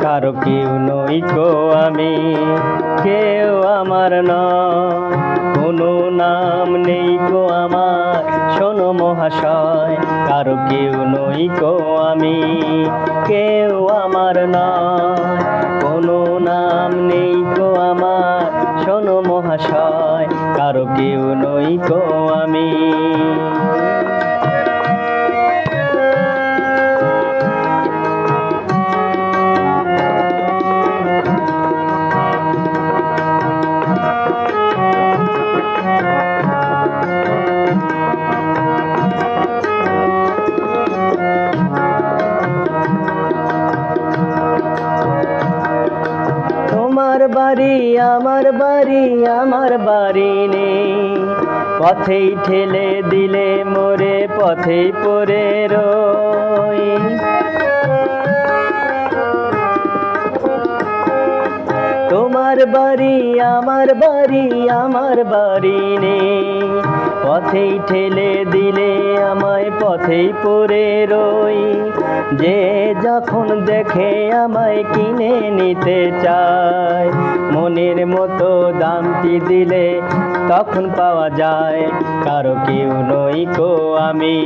কারো কেউ নই গো আমি, কেউ আমার নয়, কোনো নাম নেই গো আমার, শোনো মহাশয়। কারো কেউ নই গো আমি, কেউ আমার নয়, কোনো নাম নেই গো আমার, শোনো মহাশয়। কারো কেউ নই গো আমি। তোমার বাড়ি আমার বাড়ি, আমার বাড়ি নেই, পথেই ঠেলে দিলে মোরে, পথেই পড়ে রই। তোমার বাড়ি আমার বাড়ি, আমার বাড়ি নেই, পথেই ঠেলে দিলে আমায়, পথেই পড়ে রই। যে যখন দেখে আমায় কিনে নিতে চায়, মনের মতো দামটি দিলে তখন পাওয়া যায়। কারো কেউ নই গো আমি,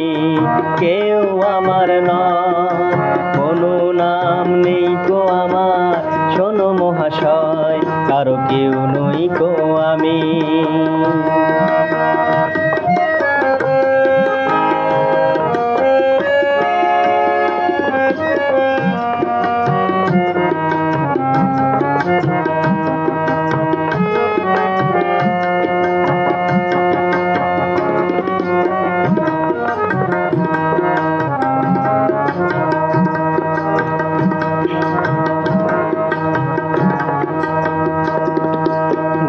কেউ আমার নয়, কোনো নাম নেই গো আমার, শোনো মহাশয়। কারো কেউ নই গো আমি।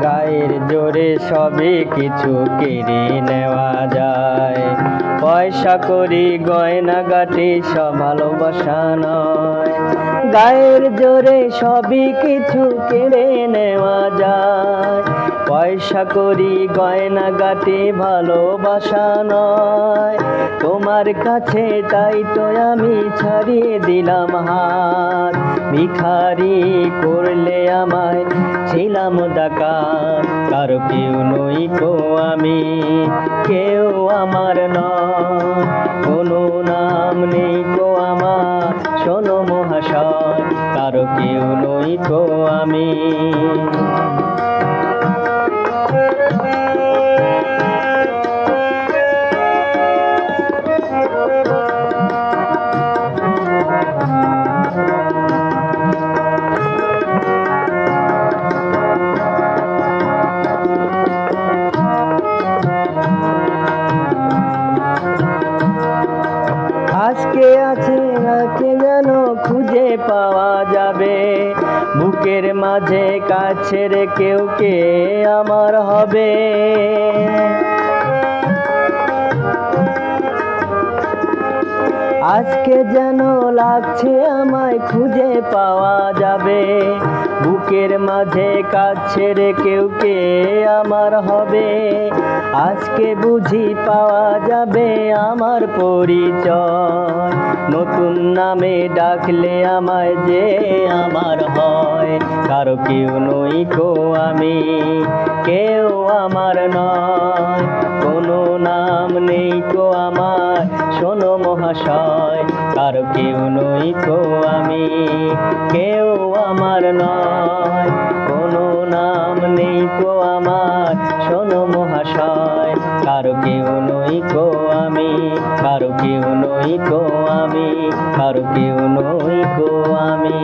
গায়ের জোরে সবই কিছু কেড়ে নেওয়া যায়, পয়সা করি গয়না গাটি সব ভালোবাসা নয়। গায়ের জোরে সবই কিছু কেড়ে নেওয়া যায়, পয়সা করি গয়না গাটি ভালোবাসা নয়। তোমার কাছে তাই তো আমি ছাড়িয়ে দিলাম হাত, ভিখারি করলে আমায় ছিলাম ডাকাত। কারো কেউ নই গো আমি, কেউ আমার নয়, কোনো নাম নেই গো আমার, শোনো মহাশয়। কারো কেউ নই গো আমি। আজকে আছে নাকি যেন খুঁজে পাওয়া যাবে, বুকের মাঝে কাছে রে কেউ কে আমার হবে। আজকে যেন লাগছে আমায় খুঁজে পাওয়া যাবে, বুকের মাঝে কাছে রে কেউ কে আমার হবে। আজকে বুঝি পাওয়া যাবে আমার পরিচয়, নতুন নামে ডাকলে আমায় যে আমার হয়। কারো কেউ নই গো আমি, কেউ আমার নয়, কোনো নাম নেই গো আমার, শোনো মহাশয়। কারো কেউ নই গো আমি, কেউ আমার নয়, কোনো নাম নেই গো আমার, শোনো মহাশয়। কারো কেউ নই গো আমি, কারো কেউ নই গো আমি, কারো কেউ নই গো আমি।